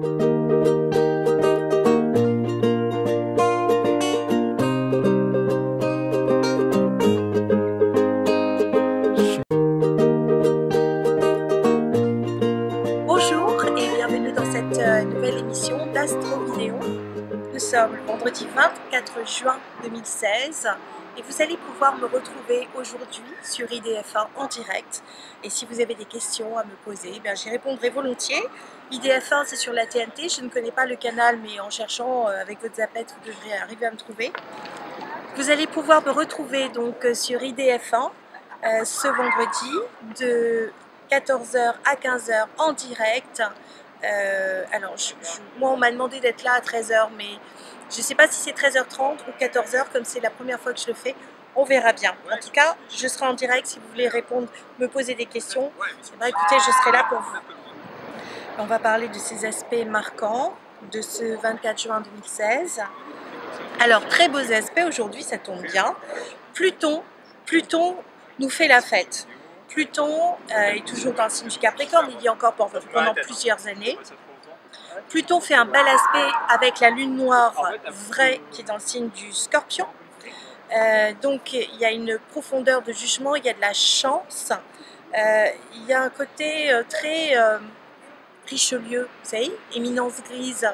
Bonjour et bienvenue dans cette nouvelle émission d'Astro Vidéo. Nous sommes le vendredi 24 juin 2016 et vous allez pouvoir me retrouver aujourd'hui sur IDF1 en direct. Et si vous avez des questions à me poser, j'y répondrai volontiers. IDF1 c'est sur la TNT, je ne connais pas le canal mais en cherchant avec votre zapette vous devrez arriver à me trouver. Vous allez pouvoir me retrouver donc sur IDF1 ce vendredi de 14h à 15h en direct. Alors moi on m'a demandé d'être là à 13h mais je ne sais pas si c'est 13h30 ou 14h comme c'est la première fois que je le fais, on verra bien. En tout cas je serai en direct si vous voulez répondre, me poser des questions, écoutez je serai là pour vous. On va parler de ces aspects marquants de ce 24 juin 2016. Alors très beaux aspects aujourd'hui, ça tombe bien. Pluton nous fait la fête. Pluton est toujours dans le signe du Capricorne, il y a encore pendant plusieurs années. Pluton fait un bel aspect avec la lune noire vraie qui est dans le signe du Scorpion. Donc il y a une profondeur de jugement, il y a de la chance, il y a un côté très Richelieu, vous savez, éminence grise.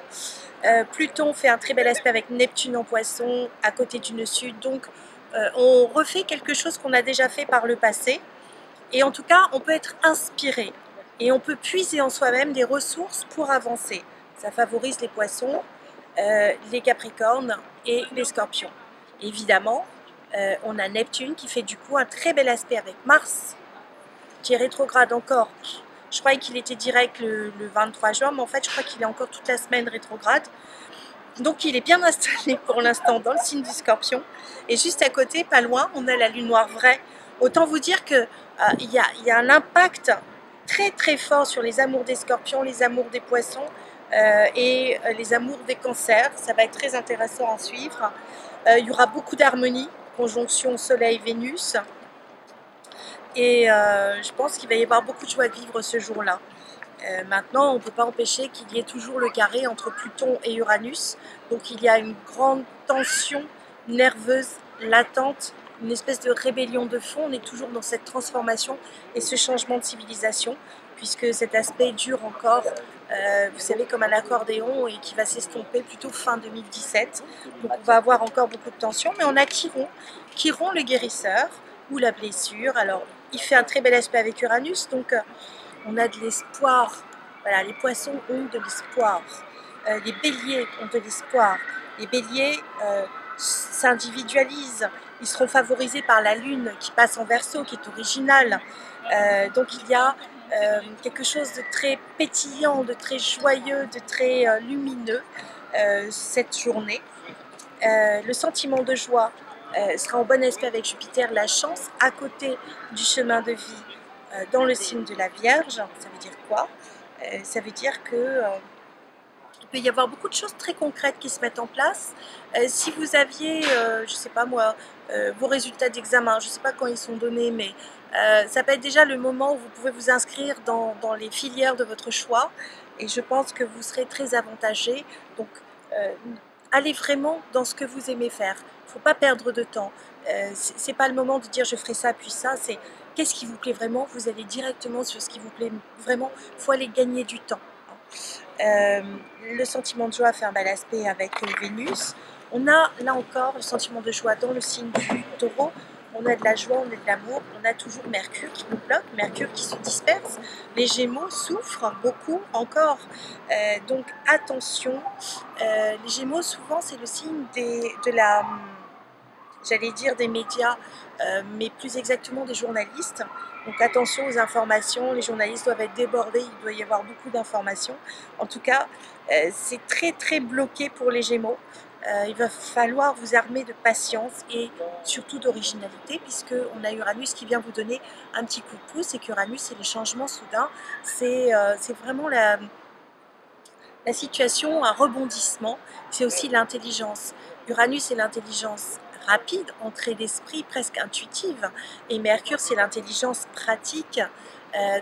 Pluton fait un très bel aspect avec Neptune en Poisson à côté du nœud sud, donc on refait quelque chose qu'on a déjà fait par le passé. Et en tout cas, on peut être inspiré et on peut puiser en soi-même des ressources pour avancer. Ça favorise les poissons, les capricornes et les scorpions. Évidemment, on a Neptune qui fait du coup un très bel aspect avec Mars, qui est rétrograde encore. Je croyais qu'il était direct le 23 juin, mais en fait, je crois qu'il est encore toute la semaine rétrograde. Donc, il est bien installé pour l'instant dans le signe du Scorpion. Et juste à côté, pas loin, on a la lune noire vraie. Autant vous dire qu'il y a un impact très très fort sur les amours des Scorpions, les amours des Poissons et les amours des Cancers. Ça va être très intéressant à suivre. Il y aura beaucoup d'harmonie, conjonction Soleil-Vénus. Et je pense qu'il va y avoir beaucoup de joie de vivre ce jour-là. Maintenant, on ne peut pas empêcher qu'il y ait toujours le carré entre Pluton et Uranus. Donc il y a une grande tension nerveuse, latente, une espèce de rébellion de fond. On est toujours dans cette transformation et ce changement de civilisation, puisque cet aspect dure encore, vous savez, comme un accordéon et qui va s'estomper plutôt fin 2017. Donc on va avoir encore beaucoup de tension, mais on a Chiron le guérisseur, ou la blessure. Alors, il fait un très bel aspect avec Uranus, donc on a de l'espoir. Voilà, les poissons ont de l'espoir. Les béliers ont de l'espoir. Les béliers s'individualisent. Ils seront favorisés par la lune qui passe en Verseau, qui est originale. Donc il y a quelque chose de très pétillant, de très joyeux, de très lumineux cette journée. Le sentiment de joie sera en bon aspect avec Jupiter, la chance à côté du chemin de vie dans le signe de la Vierge. Ça veut dire quoi? Ça veut dire que il peut y avoir beaucoup de choses très concrètes qui se mettent en place. Si vous aviez, je ne sais pas moi, vos résultats d'examen, je ne sais pas quand ils sont donnés, mais ça peut être déjà le moment où vous pouvez vous inscrire dans les filières de votre choix. Et je pense que vous serez très avantagé. Donc, allez vraiment dans ce que vous aimez faire. Il ne faut pas perdre de temps. C'est pas le moment de dire je ferai ça puis ça. C'est qu'est-ce qui vous plaît vraiment. Vous allez directement sur ce qui vous plaît vraiment. Il faut aller gagner du temps. Le sentiment de joie fait un bel aspect avec Vénus. On a là encore le sentiment de joie dans le signe du Taureau. On a de la joie, on a de l'amour, on a toujours Mercure qui nous bloque, Mercure qui se disperse. Les Gémeaux souffrent beaucoup encore, donc attention. Les Gémeaux souvent c'est le signe j'allais dire des médias, mais plus exactement des journalistes. Donc attention aux informations, les journalistes doivent être débordés, il doit y avoir beaucoup d'informations. En tout cas, c'est très très bloqué pour les Gémeaux. Il va falloir vous armer de patience et surtout d'originalité, puisqu'on a Uranus qui vient vous donner un petit coup de pouce, et qu'Uranus c'est les changements soudains, c'est vraiment la situation, un rebondissement, c'est aussi l'intelligence. Uranus c'est l'intelligence rapide, entrée d'esprit, presque intuitive, et Mercure c'est l'intelligence pratique,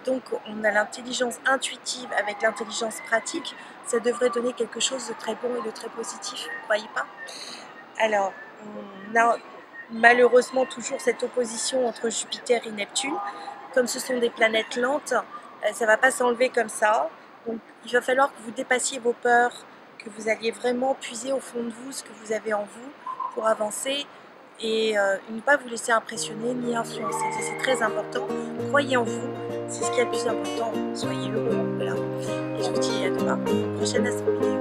Donc on a l'intelligence intuitive avec l'intelligence pratique, ça devrait donner quelque chose de très bon et de très positif, vous ne croyez pas? Alors, on a malheureusement toujours cette opposition entre Jupiter et Neptune. Comme ce sont des planètes lentes, ça ne va pas s'enlever comme ça. Donc il va falloir que vous dépassiez vos peurs, que vous alliez vraiment puiser au fond de vous ce que vous avez en vous pour avancer et ne pas vous laisser impressionner ni influencer. C'est très important. Croyez en vous, c'est ce qui est le plus important. Soyez heureux. Voilà. Et je vous dis à demain pour une prochaine astronomie.